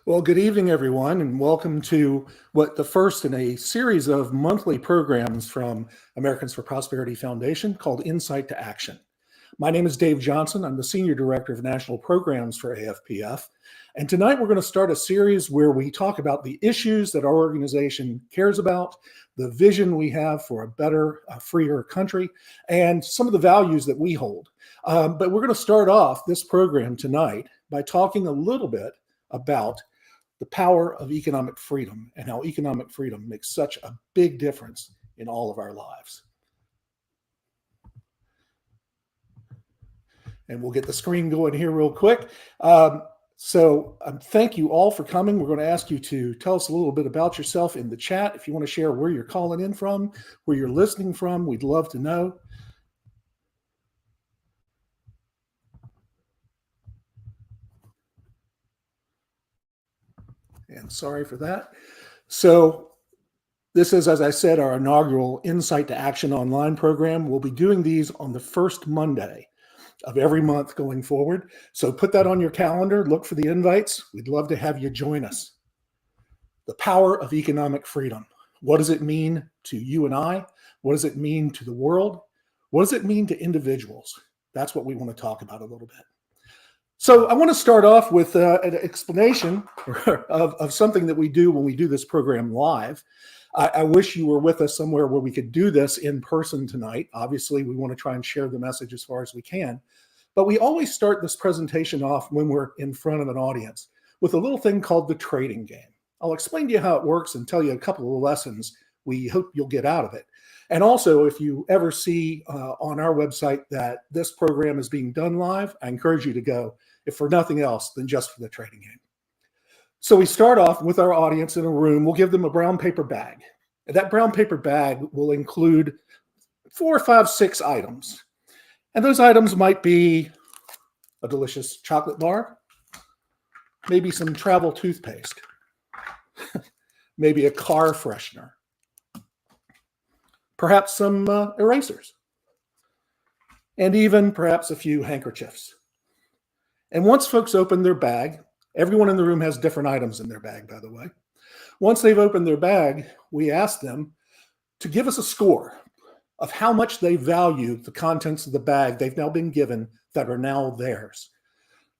Well, good evening, everyone, and welcome to the first in a series of monthly programs from Americans for Prosperity Foundation called Insight to Action. My name is Dave Johnson. I'm the Senior Director of National Programs for AFPF. And tonight we're going to start a series where we talk about the issues that our organization cares about, the vision we have for a better, freer country, and some of the values that we hold. But we're going to start off this program tonight by talking a little bit about the power of economic freedom and how economic freedom makes such a big difference in all of our lives. And we'll get the screen going here real quick. Thank you all for coming. We're going to ask you to tell us a little bit about yourself in the chat. If you want to share where you're calling in from, where you're listening from, we'd love to know. And sorry for that. So this is, as I said, our inaugural Insight to Action online program. We'll be doing these on the first Monday of every month going forward. So put that on your calendar, look for the invites. We'd love to have you join us. The power of economic freedom. What does it mean to you and I? What does it mean to the world? What does it mean to individuals? That's what we want to talk about a little bit. So I want to start off with an explanation of something that we do when we do this program live. I wish you were with us somewhere where we could do this in person tonight. Obviously, we want to try and share the message as far as we can. But we always start this presentation off when we're in front of an audience with a little thing called the trading game. I'll explain to you how it works and tell you a couple of lessons we hope you'll get out of it. And also, if you ever see on our website that this program is being done live, I encourage you to go, if for nothing else than just for the trading game. So we start off with our audience in a room. We'll give them a brown paper bag. And that brown paper bag will include 4, 5, 6 items. And those items might be a delicious chocolate bar, maybe some travel toothpaste, maybe a car freshener, perhaps some erasers, and even perhaps a few handkerchiefs. And once folks open their bag, everyone in the room has different items in their bag, by the way. Once they've opened their bag, we ask them to give us a score of how much they value the contents of the bag they've now been given that are now theirs.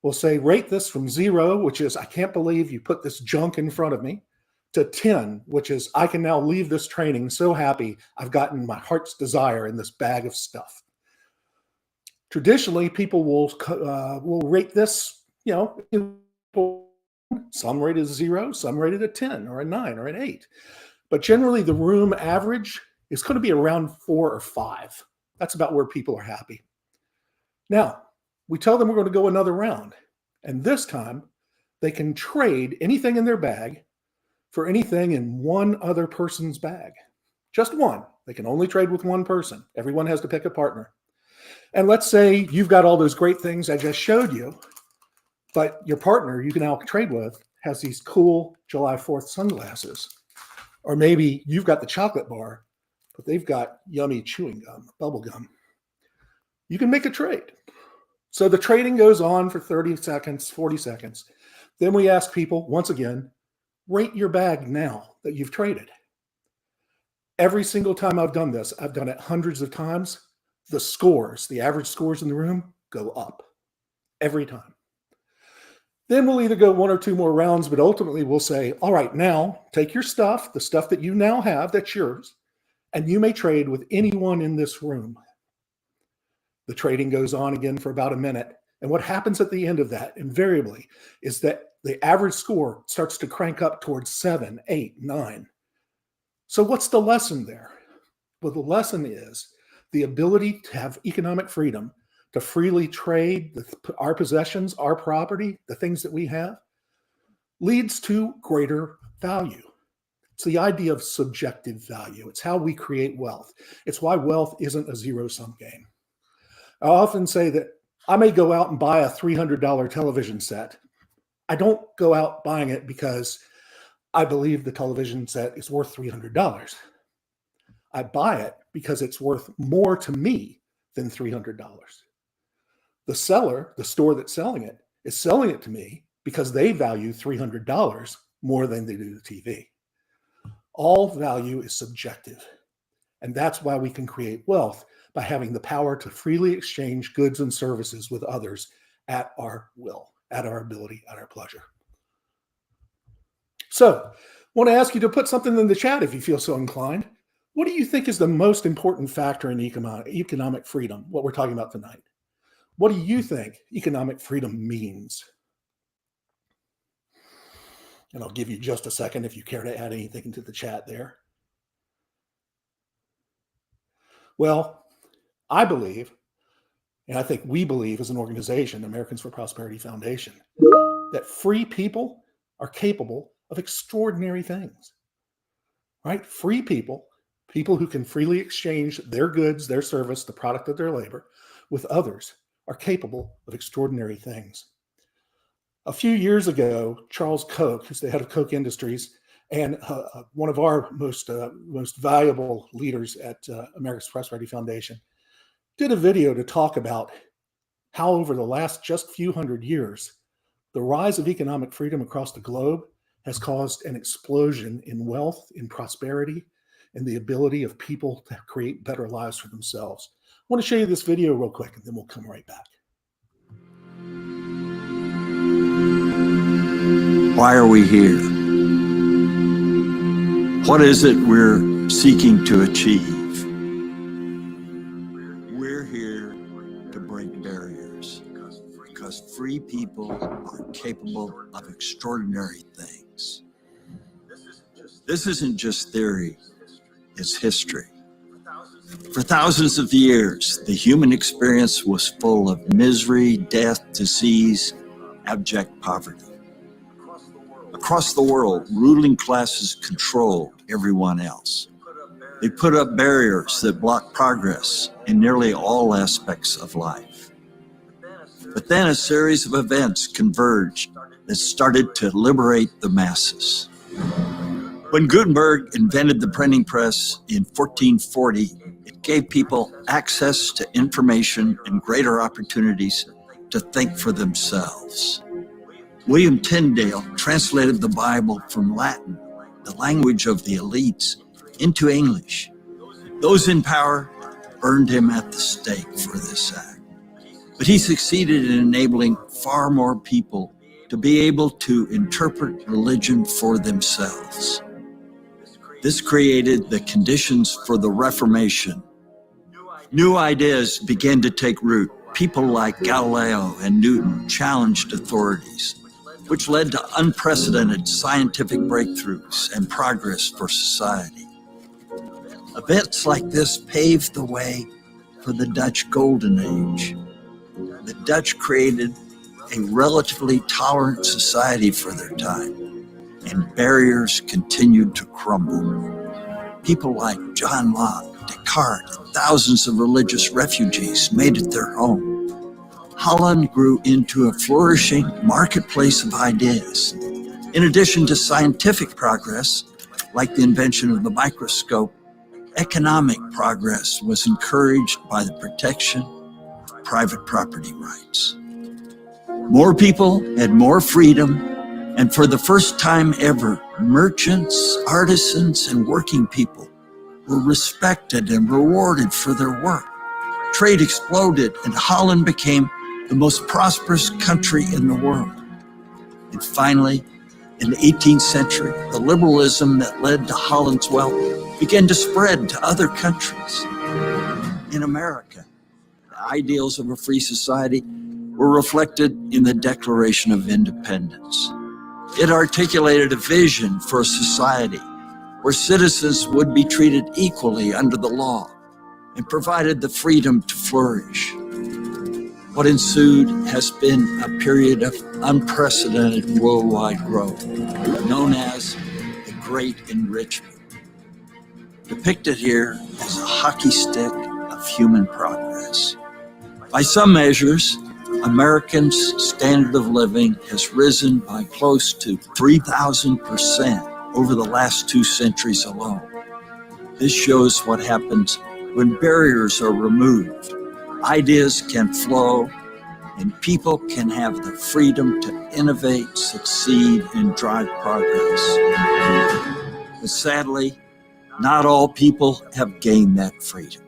We'll say, rate this from 0, which is, I can't believe you put this junk in front of me, to 10, which is, I can now leave this training so happy I've gotten my heart's desire in this bag of stuff. Traditionally, people will rate this, some rate as 0, some rated a 10 or a 9 or an 8. But generally, the room average is going to be around 4 or 5. That's about where people are happy. Now, we tell them we're going to go another round. And this time, they can trade anything in their bag for anything in one other person's bag. Just one. They can only trade with one person. Everyone has to pick a partner. And let's say you've got all those great things I just showed you, but your partner you can now trade with has these cool July 4th sunglasses. Or maybe you've got the chocolate bar, but they've got yummy chewing gum, bubble gum. You can make a trade. So the trading goes on for 30 seconds, 40 seconds. Then we ask people, once again, rate your bag now that you've traded. Every single time I've done this, I've done it hundreds of times, the scores, the average scores in the room go up every time. Then we'll either go 1 or 2 more rounds, but ultimately we'll say, all right, now take your stuff, the stuff that you now have, that's yours, and you may trade with anyone in this room. The trading goes on again for about a minute. And what happens at the end of that, invariably, is that the average score starts to crank up towards 7, 8, 9. So what's the lesson there? Well, the lesson is the ability to have economic freedom, to freely trade our possessions, our property, the things that we have, leads to greater value. It's the idea of subjective value. It's how we create wealth. It's why wealth isn't a zero-sum game. I often say that I may go out and buy a $300 television set. I don't go out buying it because I believe the television set is worth $300. I buy it because it's worth more to me than $300. The seller, the store that's selling it, is selling it to me because they value $300 more than they do the TV. All value is subjective, and that's why we can create wealth by having the power to freely exchange goods and services with others at our will, at our ability, at our pleasure. So, I want to ask you to put something in the chat if you feel so inclined. What do you think is the most important factor in economic freedom, what we're talking about tonight? What do you think economic freedom means? And I'll give you just a second if you care to add anything into the chat there. Well, I believe, and I think we believe as an organization, Americans for Prosperity Foundation, that free people are capable of extraordinary things, right? Free people, people who can freely exchange their goods, their service, the product of their labor with others, are capable of extraordinary things. A few years ago, Charles Koch, who's the head of Koch Industries and one of our most valuable leaders at America's Prosperity Foundation, did a video to talk about how over the last just few hundred years, the rise of economic freedom across the globe has caused an explosion in wealth, in prosperity, and the ability of people to create better lives for themselves. I want to show you this video real quick, and then we'll come right back. Why are we here? What is it we're seeking to achieve? We're here to break barriers because free people are capable of extraordinary things. This isn't just theory, it's history. For thousands of years, the human experience was full of misery, death, disease, abject poverty. Across the world, ruling classes controlled everyone else. They put up barriers that blocked progress in nearly all aspects of life. But then a series of events converged that started to liberate the masses. When Gutenberg invented the printing press in 1440, it gave people access to information and greater opportunities to think for themselves. William Tyndale translated the Bible from Latin, the language of the elites, into English. Those in power burned him at the stake for this act. But he succeeded in enabling far more people to be able to interpret religion for themselves. This created the conditions for the Reformation. New ideas began to take root. People like Galileo and Newton challenged authorities, which led to unprecedented scientific breakthroughs and progress for society. Events like this paved the way for the Dutch Golden Age. The Dutch created a relatively tolerant society for their time, and barriers continued to crumble. People like John Locke, Descartes, and thousands of religious refugees made it their home. Holland grew into a flourishing marketplace of ideas. In addition to scientific progress, like the invention of the microscope, economic progress was encouraged by the protection of private property rights. More people had more freedom, and for the first time ever, merchants, artisans, and working people were respected and rewarded for their work. Trade exploded, and Holland became the most prosperous country in the world. And finally, in the 18th century, the liberalism that led to Holland's wealth began to spread to other countries. In America, the ideals of a free society were reflected in the Declaration of Independence. It articulated a vision for a society where citizens would be treated equally under the law and provided the freedom to flourish. What ensued has been a period of unprecedented worldwide growth, known as the Great Enrichment. Depicted here is a hockey stick of human progress. By some measures, Americans' standard of living has risen by close to 3,000% over the last 2 centuries alone. This shows what happens when barriers are removed. Ideas can flow, and people can have the freedom to innovate, succeed, and drive progress. But sadly, not all people have gained that freedom.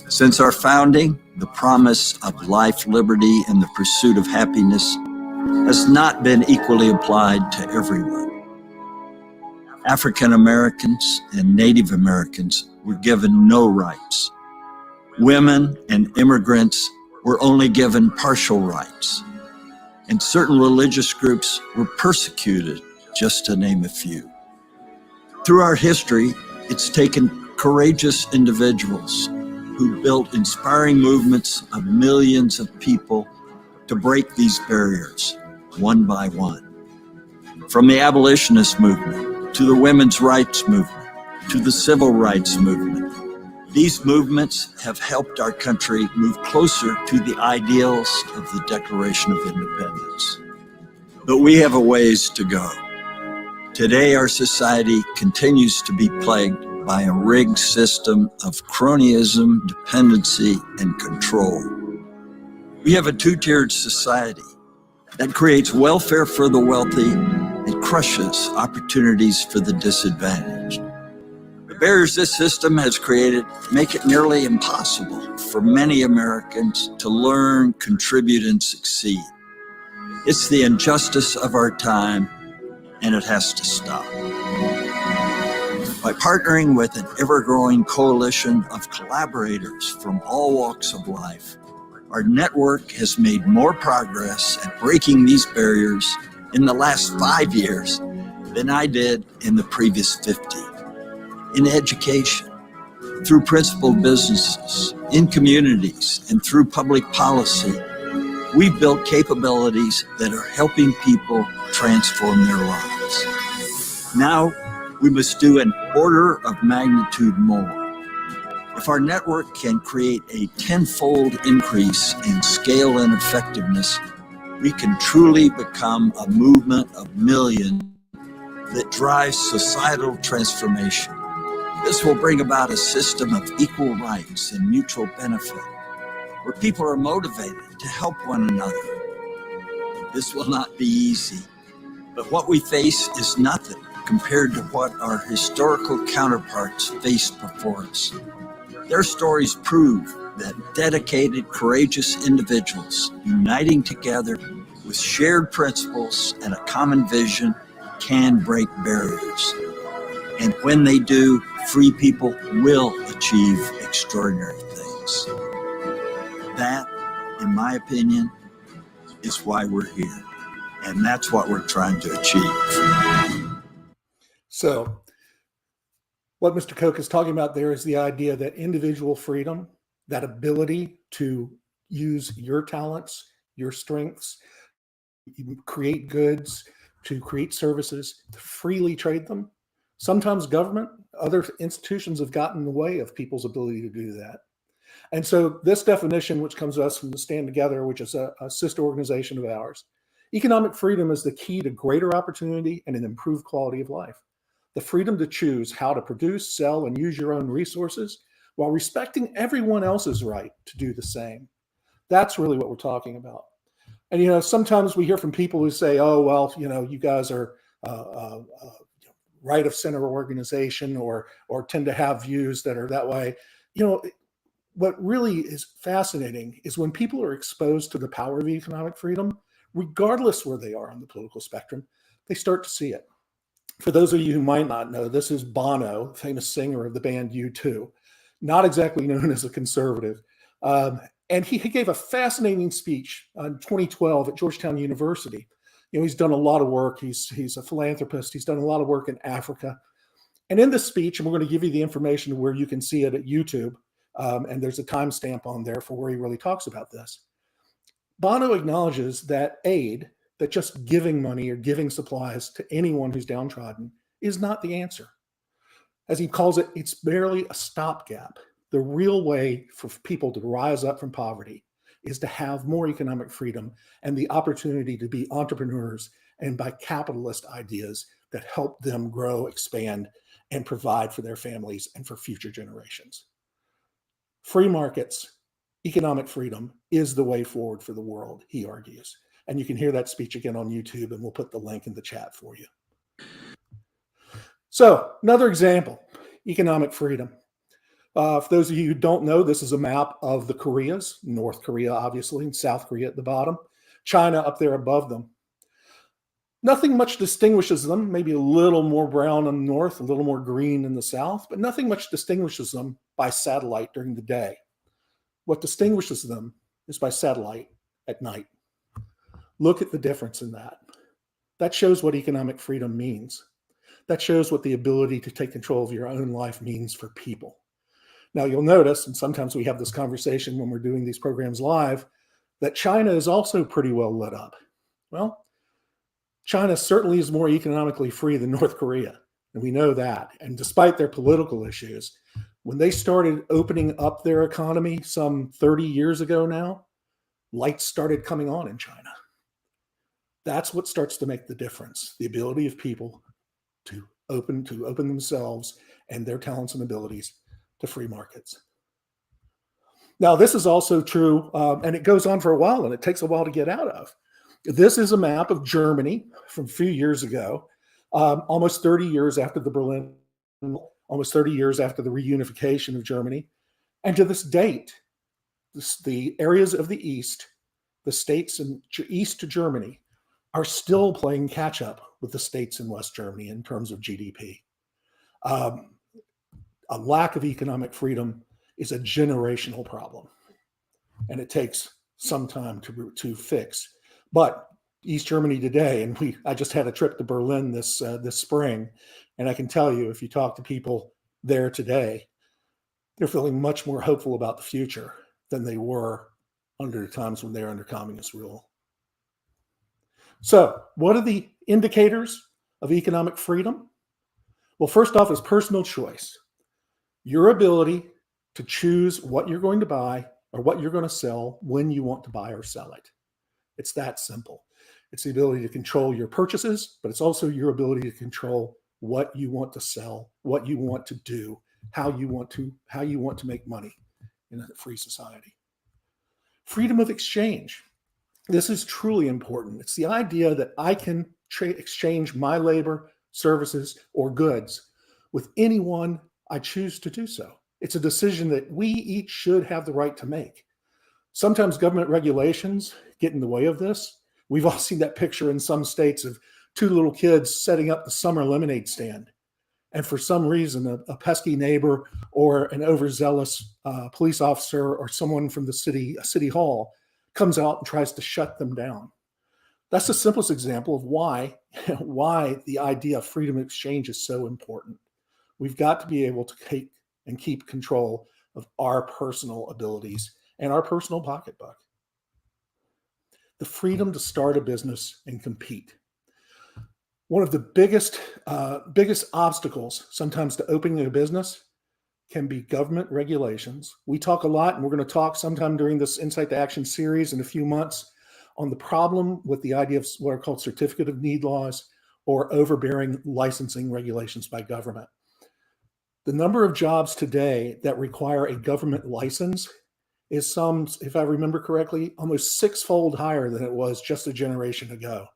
Since our founding, the promise of life, liberty, and the pursuit of happiness has not been equally applied to everyone. African Americans and Native Americans were given no rights. Women and immigrants were only given partial rights. And certain religious groups were persecuted, just to name a few. Through our history, it's taken courageous individuals who built inspiring movements of millions of people to break these barriers, one by one. From the abolitionist movement, to the women's rights movement, to the civil rights movement, these movements have helped our country move closer to the ideals of the Declaration of Independence. But we have a ways to go. Today, our society continues to be plagued by a rigged system of cronyism, dependency, and control. We have a two-tiered society that creates welfare for the wealthy and crushes opportunities for the disadvantaged. The barriers this system has created make it nearly impossible for many Americans to learn, contribute, and succeed. It's the injustice of our time, and it has to stop. By partnering with an ever-growing coalition of collaborators from all walks of life, our network has made more progress at breaking these barriers in the last 5 years than I did in the previous 50. In education, through principled businesses, in communities, and through public policy, we've built capabilities that are helping people transform their lives. Now, we must do an order of magnitude more. If our network can create a tenfold increase in scale and effectiveness, we can truly become a movement of millions that drives societal transformation. This will bring about a system of equal rights and mutual benefit, where people are motivated to help one another. This will not be easy, but what we face is nothing compared to what our historical counterparts faced before us. Their stories prove that dedicated, courageous individuals uniting together with shared principles and a common vision can break barriers. And when they do, free people will achieve extraordinary things. That, in my opinion, is why we're here. And that's what we're trying to achieve. So, what Mr. Koch is talking about there is the idea that individual freedom, that ability to use your talents, your strengths, create goods, to create services, to freely trade them. Sometimes government, other institutions have gotten in the way of people's ability to do that. And so this definition, which comes to us from the Stand Together, which is a sister organization of ours, economic freedom is the key to greater opportunity and an improved quality of life. The freedom to choose how to produce, sell, and use your own resources while respecting everyone else's right to do the same. That's really what we're talking about. And, sometimes we hear from people who say, oh, well, you guys are right of center organization or tend to have views that are that way. What really is fascinating is when people are exposed to the power of economic freedom, regardless where they are on the political spectrum, they start to see it. For those of you who might not know, this is Bono, famous singer of the band U2, not exactly known as a conservative. And he gave a fascinating speech in 2012 at Georgetown University. He's done a lot of work. He's a philanthropist. He's done a lot of work in Africa. And in this speech, and we're going to give you the information where you can see it at YouTube, and there's a timestamp on there for where he really talks about this. Bono acknowledges that aid, that just giving money or giving supplies to anyone who's downtrodden is not the answer. As he calls it, it's barely a stopgap. The real way for people to rise up from poverty is to have more economic freedom and the opportunity to be entrepreneurs and buy capitalist ideas that help them grow, expand, and provide for their families and for future generations. Free markets economic freedom is the way forward for the world, he argues. And you can hear that speech again on YouTube, and we'll put the link in the chat for you. So, another example, economic freedom. For those of you who don't know, this is a map of the Koreas, North Korea, obviously, and South Korea at the bottom, China up there above them. Nothing much distinguishes them, maybe a little more brown in the north, a little more green in the south, but nothing much distinguishes them by satellite during the day. What distinguishes them is by satellite at night. Look at the difference in that. That shows what economic freedom means. That shows what the ability to take control of your own life means for people. Now, you'll notice, and sometimes we have this conversation when we're doing these programs live, that China is also pretty well lit up. Well, China certainly is more economically free than North Korea, and we know that. And despite their political issues, when they started opening up their economy some 30 years ago now, lights started coming on in China. That's what starts to make the difference, the ability of people to open themselves and their talents and abilities to free markets. Now, this is also true, and it goes on for a while, and it takes a while to get out of. This is a map of Germany from a few years ago, almost 30 years after the Berlin, almost 30 years after the reunification of Germany. And to this date, the areas of the East, the states in East Germany, are still playing catch up with the states in West Germany in terms of GDP. A lack of economic freedom is a generational problem, and it takes some time to fix. But East Germany today, and I just had a trip to Berlin this spring, and I can tell you, if you talk to people there today, they're feeling much more hopeful about the future than they were under the times when they were under communist rule. So, what are the indicators of economic freedom? Well, first off is personal choice. Your ability to choose what you're going to buy or what you're going to sell when you want to buy or sell it. It's that simple. It's the ability to control your purchases, but it's also your ability to control what you want to sell, what you want to do, how you want to make money in a free society. Freedom of exchange. This is truly important. It's the idea that I can exchange my labor, services, or goods with anyone I choose to do so. It's a decision that we each should have the right to make. Sometimes government regulations get in the way of this. We've all seen that picture in some states of two little kids setting up the summer lemonade stand. And for some reason, a pesky neighbor or an overzealous police officer or someone from the city hall comes out and tries to shut them down. That's the simplest example of why the idea of freedom of exchange is so important. We've got to be able to take and keep control of our personal abilities and our personal pocketbook. The freedom to start a business and compete. One of the biggest obstacles sometimes to opening a business can be government regulations. We talk a lot, and we're going to talk sometime during this Insight to Action series in a few months on the problem with the idea of what are called certificate of need laws or overbearing licensing regulations by government. The number of jobs today that require a government license is if I remember correctly, almost six-fold higher than it was just a generation ago.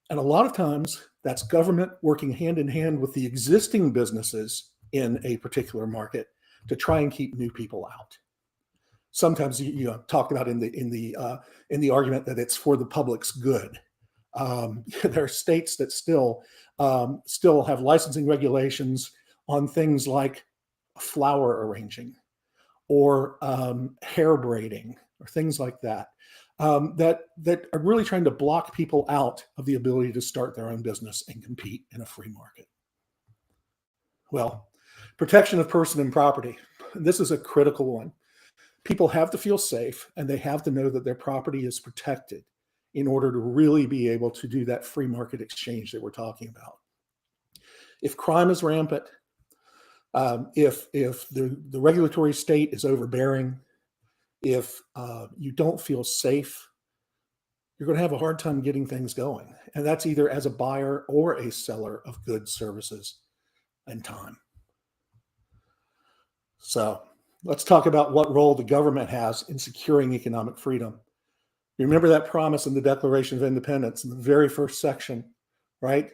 And a lot of times that's government working hand in hand with the existing businesses in a particular market to try and keep new people out. Sometimes you talk about in the argument that it's for the public's good. There are states that still have licensing regulations on things like flower arranging or hair braiding or things like that, that are really trying to block people out of the ability to start their own business and compete in a free market. Well, protection of person and property. This is a critical one. People have to feel safe, and they have to know that their property is protected in order to really be able to do that free market exchange that we're talking about. If crime is rampant, if the regulatory state is overbearing, if you don't feel safe, you're going to have a hard time getting things going. And that's either as a buyer or a seller of goods, services, and time. So let's talk about what role the government has in securing economic freedom. You remember that promise in the Declaration of Independence in the very first section, right?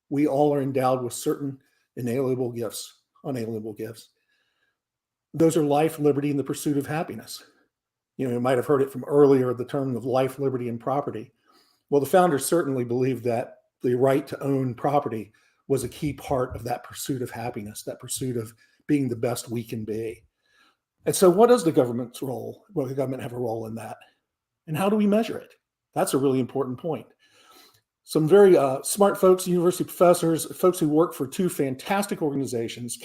We all are endowed with certain unalienable gifts. Those are life, liberty, and the pursuit of happiness. You might have heard it from earlier, the term of life, liberty, and property. Well, the founders certainly believed that the right to own property was a key part of that pursuit of happiness, that pursuit of being the best we can be. And so what does the government's role? Well, the government have a role in that. And how do we measure it? That's a really important point. Some very smart folks, university professors, folks who work for two fantastic organizations,